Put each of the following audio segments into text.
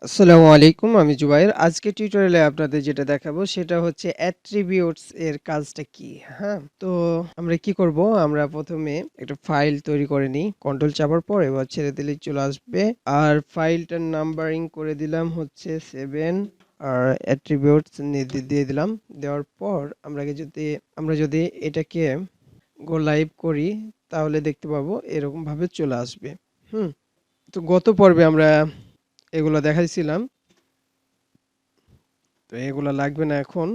আসসালামু আলাইকুম, আমি জুবাইর। আজকে টিউটোরিয়ালে আপনাদের যেটা দেখাবো সেটা হচ্ছে অ্যাট্রিবিউটস এর কাজটা কি। হ্যাঁ, তো আমরা কি করব, আমরা প্রথমে একটা ফাইল তৈরি করে নিই। কন্ট্রোল চাপার পর এবার ছেড়ে দিলেই চলে আসবে। আর ফাইলটার নাম্বারিং করে দিলাম হচ্ছে 7 আর অ্যাট্রিবিউটস দিয়ে দিলাম। দেওয়ার পর আমরা যদি এটাকে গো লাইভ করি তাহলে দেখতে পাবো এরকম ভাবে চলে আসবে। হুম, তো গত পর্বে আমরা এগুলো দেখাইছিলাম, তো এগুলা লাগবে না এখন।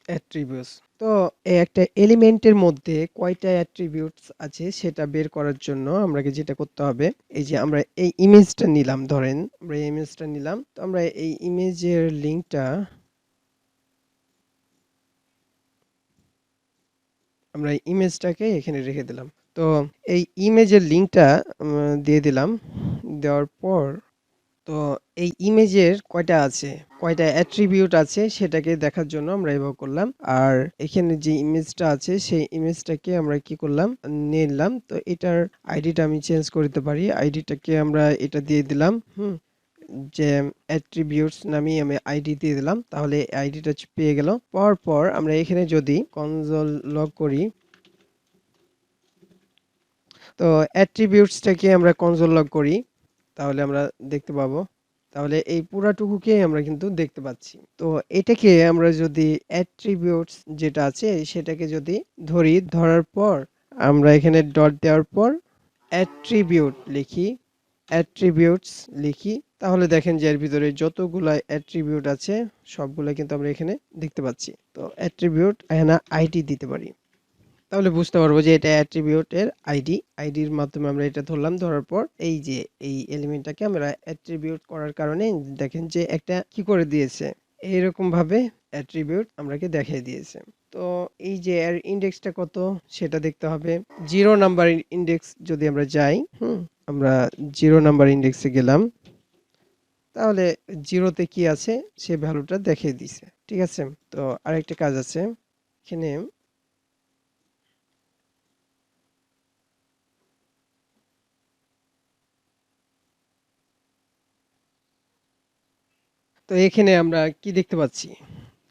অ্যাট্রিবিউটস, তো এই একটা এলিমেন্টের মধ্যে কয়টা অ্যাট্রিবিউটস আছে সেটা বের করার জন্য আমাকে যেটা করতে হবে, এই যে আমরা এই ইমেজটা নিলাম, ধরেন আমরা এই ইমেজটা নিলাম, তো আমরা এই ইমেজের লিঙ্কটা আমরা ইমেজটাকে এখানে রেখে দিলাম। তো এই ইমেজের লিঙ্কটা দিয়ে দিলাম। দেওয়ার পর তো এই ইমেজের কয়টা অ্যাট্রিবিউট আছে সেটাকে দেখার জন্য আমরা এভাবে করলাম। আর এখানে যে ইমেজটা আছে সেই ইমেজটাকে আমরা কি করলাম, নিলাম। তো এটার আইডিটা আমি চেঞ্জ করে দিতে পারি। আইডিটাকে আমরা এটা দিয়ে দিলাম। যে অ্যাট্রিবিউটস নামিয়ে আমি আইডি দিয়ে দিলাম, তাহলে আইডিটা পেয়ে গেল। পাওয়ার পর আমরা এখানে যদি কনসোল লগ করি, তো অ্যাট্রিবিউটসটাকে আমরা কনসোল লগ করি, তাহলে আমরা দেখতে পাবো। তাহলে এই পুরাটুকুকে আমরা কিন্তু দেখতে পাচ্ছি। তো এটাকে আমরা যদি অ্যাট্রিবিউটস যেটা আছে সেটাকে যদি ধরার পর আমরা এখানে ডট দেওয়ার পর অ্যাট্রিবিউটস লিখি, তাহলে দেখেন যে এর ভিতরে যতগুলা অ্যাট্রিবিউট আছে সবগুলা কিন্তু আমরা এখানে দেখতে পাচ্ছি। তো অ্যাট্রিবিউট এখানে আইডি দিতে পারি, তাহলে বুঝতে পারবো যে এটা অ্যাট্রিবিউটের আইডির মাধ্যমে আমরা এটা ধরলাম। ধরার পর এই যে এই এলিমেন্টটাকে আমরা অ্যাট্রিবিউট করার কারণে দেখেন যে একটা কি করে দিয়েছে, এইরকম ভাবে অ্যাট্রিবিউট আমরাকে দেখিয়ে দিয়েছে। তো এই যে এর ইন্ডেক্সটা কত সেটা দেখতে হবে। 0 নাম্বার ইন্ডেক্স যদি আমরা যাই, আমরা 0 নাম্বার ইন্ডেক্সে গেলাম, তাহলে 0 তে কি আছে সে ভ্যালুটা দেখিয়ে দিছে। ঠিক আছে, তো আরেকটা কাজ আছে এখানে। তো এখানে আমরা কি দেখতে পাচ্ছি,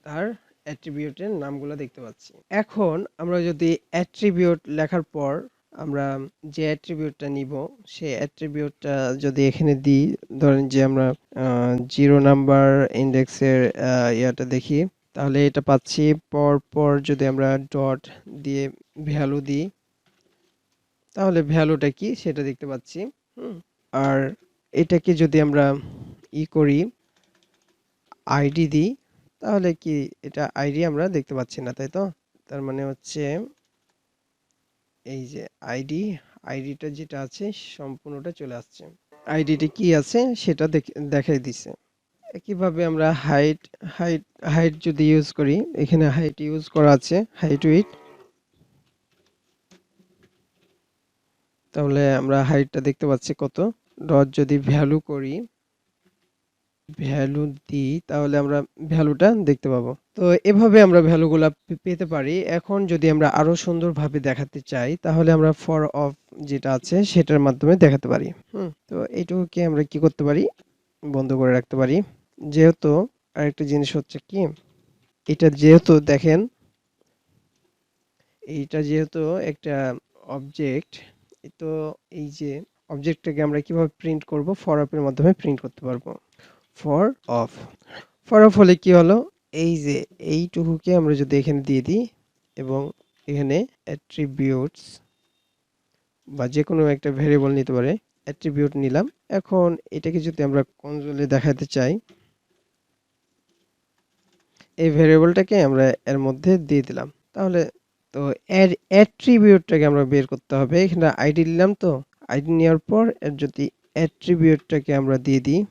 তার অ্যাট্রিবিউটের নামগুলো দেখতে পাচ্ছি। এখন আমরা যদি অ্যাট্রিবিউট লেখার পর আমরা যে অ্যাট্রিবিউটটা নিব সেই অ্যাট্রিবিউটটা যদি এখানে দিই, ধরেন যে আমরা 0 নাম্বার ইন্ডেক্সের ইয়াটা দেখি, তাহলে এটা পাচ্ছি। পর যদি আমরা ডট দিয়ে ভ্যালু দিই, তাহলে ভ্যালুটা কি সেটা দেখতে পাচ্ছি। আর এটাকে যদি আমরা করি, আইডি দিই, তাহলে কি এটা আইডি আমরা দেখতে পাচ্ছি না, তাই তো? তার মানে হচ্ছে এই যে আইডিটা যেটা আছে সম্পূর্ণটা চলে আসছে। আইডিটি কি আছে সেটা দেখাই দিছে। একইভাবে আমরা হাইট হাইট যদি ইউজ করি, এখানে হাইট ইউজ করা আছে, হাইট উইডথ, তাহলে আমরা হাইটটা দেখতে পাচ্ছি কত। ডট যদি ভ্যালু দিই, তাহলে আমরা ভ্যালুটা দেখতে পাবো। তো এভাবে আমরা ভ্যালুগুলা পেতে পারি। এখন যদি আমরা আরো সুন্দরভাবে দেখাতে চাই, তাহলে আমরা ফর অফ যেটা আছে সেটার মাধ্যমে দেখাতে পারি। তো এইটুকুকে আমরা কি করতে পারি, বন্ধ করে রাখতে পারি। যেহেতু আরেকটা জিনিস হচ্ছে কি, এটা যেহেতু দেখেন, এইটা যেহেতু একটা অবজেক্ট, তো এই যে অবজেক্টটাকে আমরা কিভাবে প্রিন্ট করব, ফর অফ এর মাধ্যমে প্রিন্ট করতে পারবো। ফর অফ ফর অফ হলে কি হলো, এই যে এইটুকুকে আমরা যদি এখানে দিয়ে দিই এবং এখানে অ্যাট্রিবিউটস বা যে কোনো একটা ভেরিয়েবল নিতে পারে, অ্যাট্রিবিউট নিলাম। এখন এটাকে যদি আমরা কনসোলে দেখাতে চাই, এই ভেরিয়েবলটাকে আমরা এর মধ্যে দিয়ে দিলাম। তাহলে তো এর অ্যাট্রিবিউটটাকে আমরা বের করতে হবে। এখানে আইডি নিলাম, তো আইডি নেওয়ার পর এর যদি অ্যাট্রিবিউটটাকে আমরা দিয়ে দিই,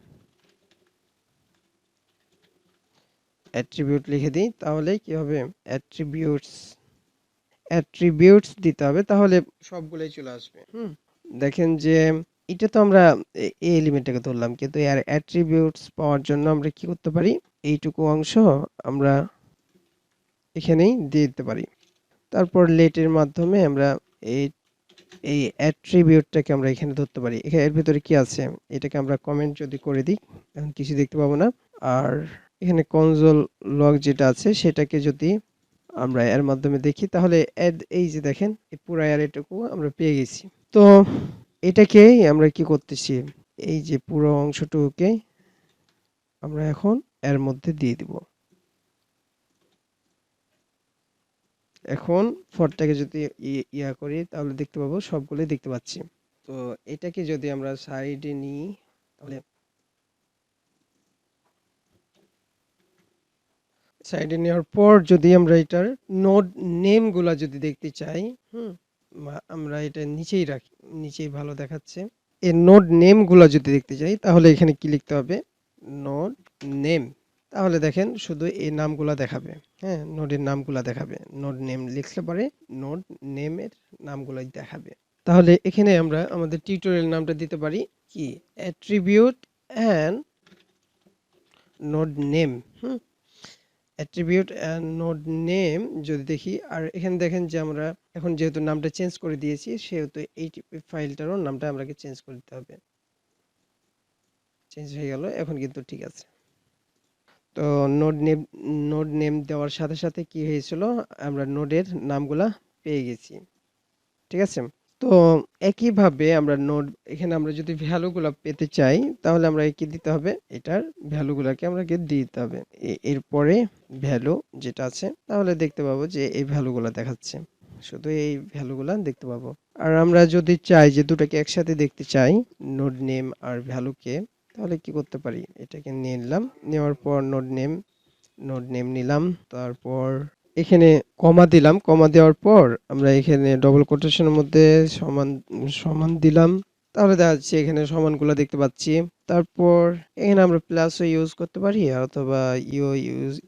অ্যাট্রিবিউট লিখে দিই, তাহলে কি হবে, অ্যাট্রিবিউটস দিতে হবে, তাহলে সবগুলোই চলে আসবে। দেখেন যে এটা তো আমরা এই এলিমেন্টটাকে ধরলাম, কিন্তু এর অ্যাট্রিবিউটস পাওয়ার জন্য আমরা কি করতে পারি, এইটুকু অংশ আমরা এখানেই দিয়ে দিতে পারি। তারপর লেটের মাধ্যমে আমরা এই এই অ্যাট্রিবিউটটাকে আমরা এখানে ধরতে পারি। এর ভিতরে কি আছে? এটাকে আমরা কমেন্ট যদি করে দিই, এখন কিছু দেখতে পাবো না। আর এখানে কনসোল লগ যেটা আছে সেটাকে যদি আমরা এর মাধ্যমে দেখি, তাহলে এই যে দেখেন এই পুরো অ্যারেটুকু আমরা পেয়ে গেছি। তো এটাকেই আমরা কি করতেছি, এই যে পুরো অংশটুকুকে আমরা এখন এর মধ্যে দিয়ে দিব। এখন ফরটাকে যদি ইয়া করি তাহলে দেখতে পাবো সবগুলোই দেখতে পাচ্ছি। তো এটাকে যদি আমরা সাইডে নিই, তাহলে সাইডে নেওয়ার পর যদি আমরা এটার নোড নেম গুলা যদি দেখতে চাই, আমরা এটা নিচেই রাখি, নিচেই ভালো দেখাচ্ছে। এই নোড নেম গুলা যদি দেখতে চাই তাহলে এখানে কি লিখতে হবে, নোড নেম। তাহলে দেখেন শুধু এই নামগুলা দেখাবে। হ্যাঁ, নোডের নামগুলা দেখাবে। নোড নেম লিখলে পরে নোড নেমের নামগুলাই দেখাবে। তাহলে এখানে আমরা আমাদের টিউটোরিয়াল নামটা দিতে পারি কি, attribute and node name. Attribute and node name যদি দেখি, আর এখানে দেখেন যে আমরা এখন যেহেতু নামটা চেঞ্জ করে দিয়েছি সেহেতু এই ফাইলটারও নামটা আমাকে চেঞ্জ করে দিতে হবে। চেঞ্জ হয়ে গেল, এখন কিন্তু ঠিক আছে। তো নোড নেম দেওয়ার সাথে সাথে কি হয়েছিল, আমরা নোডের নামগুলা পেয়ে গেছি। ঠিক আছে। তো একইভাবে আমরা নোড, এখানে আমরা যদি ভ্যালুগুলা পেতে চাই তাহলে আমরা কি দিতে হবে, এটার ভ্যালুগুলাকে আমরা দিতে হবে এরপরে ভ্যালু যেটা আছে, তাহলে দেখতে পাবো যে এই ভ্যালুগুলা দেখাচ্ছে, শুধু এই ভ্যালুগুলা দেখতে পাবো। আর আমরা যদি চাই যে দুটাকে একসাথে দেখতে চাই, নোড নেম আর ভ্যালুকে, তাহলে কি করতে পারি, এটাকে নিয়ে নিলাম, নেওয়ার পর নোড নেম নিলাম, তারপর এখানে কমা দিলাম, কমা দেওয়ার পর আমরা এখানে ডবল কোটেশনের মধ্যে সমান সমান দিলাম, তাহলে দেখা যাচ্ছে এখানে সমানগুলো দেখতে পাচ্ছি। তারপর এখানে আমরা প্লাসও ইউজ করতে পারি অথবা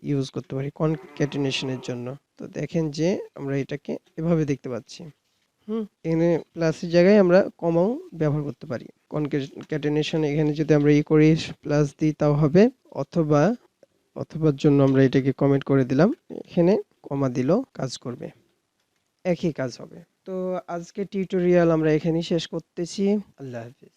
ইউজ করতে পারি কনক্যাটেনেশনের জন্য। তো দেখেন যে আমরা এটাকে এভাবে দেখতে পাচ্ছি। এখানে প্লাসের জায়গায় আমরা কমাও ব্যবহার করতে পারি। কনক্যাটেনেশন এখানে যদি আমরা করি প্লাস দিই তাও হবে, অথবা অথবার জন্য আমরা এটাকে কমেন্ট করে দিলাম, এখানে কমা দিলেও কাজ করবে, একই কাজ হবে। তো আজকে টিউটোরিয়াল আমরা এখানেই শেষ করতেছি। আল্লাহ হাফেজ।